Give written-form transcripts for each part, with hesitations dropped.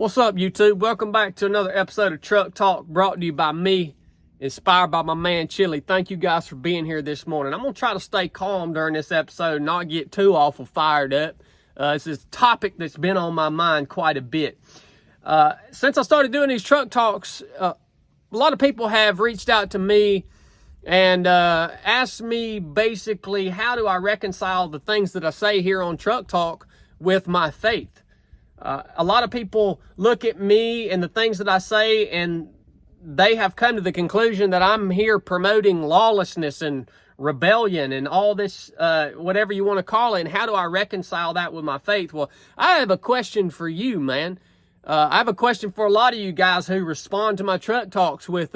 What's up, YouTube? Welcome back to another episode of Truck Talk, brought to you by me, inspired by my man Chili. Thank you guys for being here this morning. I'm going to try to stay calm during this episode and not get too awful fired up. It's this topic that's been on my mind quite a bit. Since I started doing these Truck Talks, a lot of people have reached out to me and asked me basically, how do I reconcile the things that I say here on Truck Talk with my faith? A lot of people look at me and the things that I say, and they have come to the conclusion that I'm here promoting lawlessness and rebellion and all this, whatever you want to call it. And how do I reconcile that with my faith? Well, I have a question for you, man. I have a question for a lot of you guys who respond to my Truck Talks with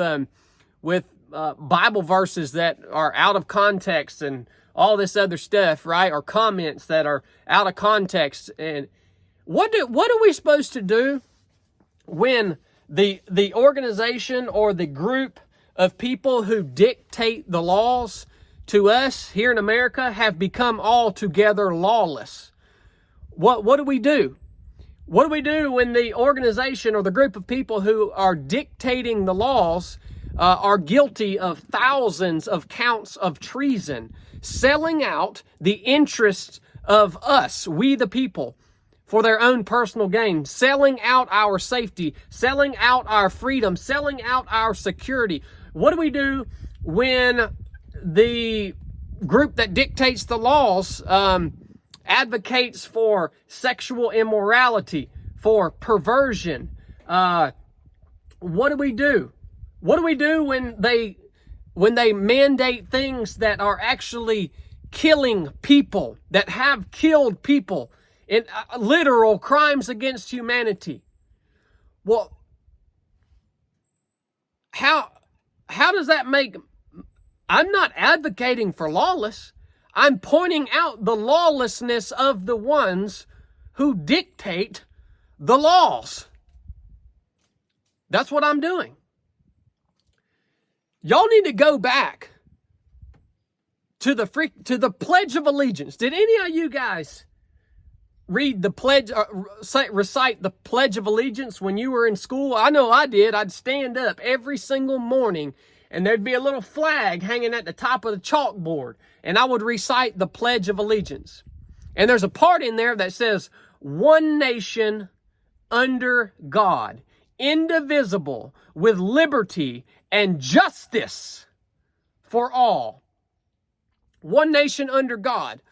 Bible verses that are out of context and all this other stuff, right? Or comments that are out of context. And what are we supposed to do when the organization or the group of people who dictate the laws to us here in America have become altogether lawless? What do we do? What do we do when the organization or the group of people who are dictating the laws are guilty of thousands of counts of treason, selling out the interests of us, we the people, for their own personal gain, selling out our safety, selling out our freedom, selling out our security? What do we do when the group that dictates the laws advocates for sexual immorality, for perversion? What do we do? What do we do when they mandate things that are actually killing people, that have killed people in literal crimes against humanity? Well, how does that make... I'm not advocating for lawless. I'm pointing out the lawlessness of the ones who dictate the laws. That's what I'm doing. Y'all need to go back to the Pledge of Allegiance. Did any of you guys read the pledge, recite the Pledge of Allegiance when you were in school? I know I did. I'd stand up every single morning, and there'd be a little flag hanging at the top of the chalkboard, and I would recite the Pledge of Allegiance. And there's a part in there that says, "One nation under God, indivisible, with liberty and justice for all." One nation under God.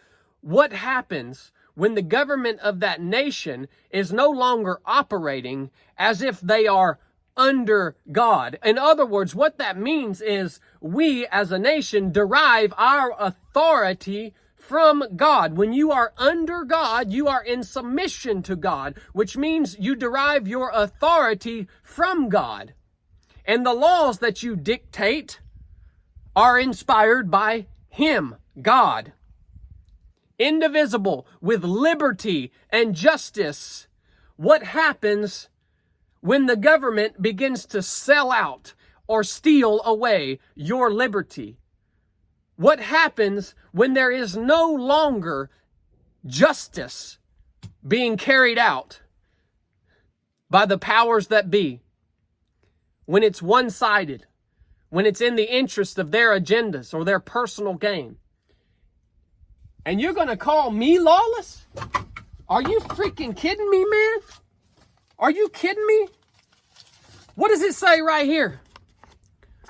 What happens when the government of that nation is no longer operating as if they are under God? In other words, what that means is we as a nation derive our authority from God. When you are under God, you are in submission to God, which means you derive your authority from God. And the laws that you dictate are inspired by Him, God. Indivisible, with liberty and justice. What happens when the government begins to sell out or steal away your liberty? What happens when there is no longer justice being carried out by the powers that be? When it's one-sided, when it's in the interest of their agendas or their personal gain. And you're going to call me lawless? Are you freaking kidding me, man? Are you kidding me? What does it say right here?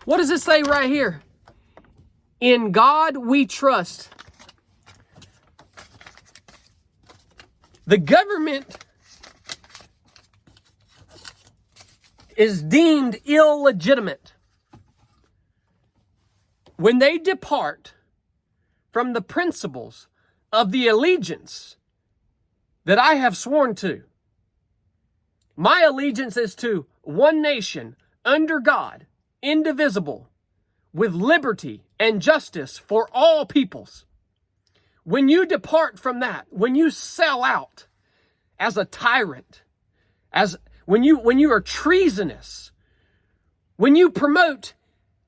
What does it say right here? In God we trust. The government is deemed illegitimate when they depart from the principles of the allegiance that I have sworn to. My allegiance is to one nation under God, indivisible, with liberty and justice for all peoples. When you depart from that, when you sell out as a tyrant, when you are treasonous, when you promote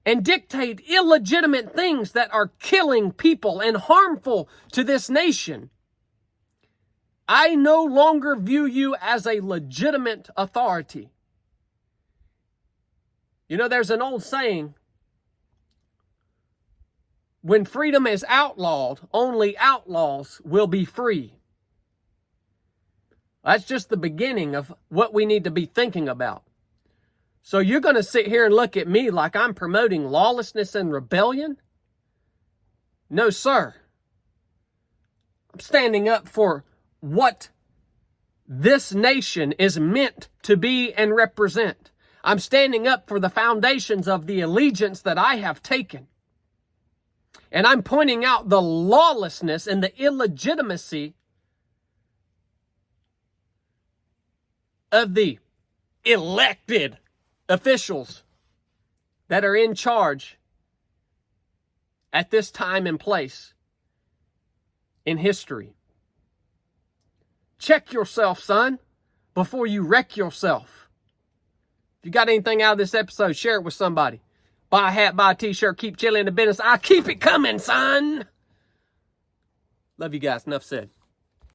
and dictate illegitimate things that are killing people and harmful to this nation, I no longer view you as a legitimate authority. You know, there's an old saying, when freedom is outlawed, only outlaws will be free. That's just the beginning of what we need to be thinking about. So you're going to sit here and look at me like I'm promoting lawlessness and rebellion? No, sir. I'm standing up for what this nation is meant to be and represent. I'm standing up for the foundations of the allegiance that I have taken. And I'm pointing out the lawlessness and the illegitimacy of the elected officials that are in charge at this time and place in history. Check yourself, son, before you wreck yourself. If you got anything out of this episode, share it with somebody. Buy a hat, buy a t-shirt, keep chilling in the business. I keep it coming, son. Love you guys. Enough said.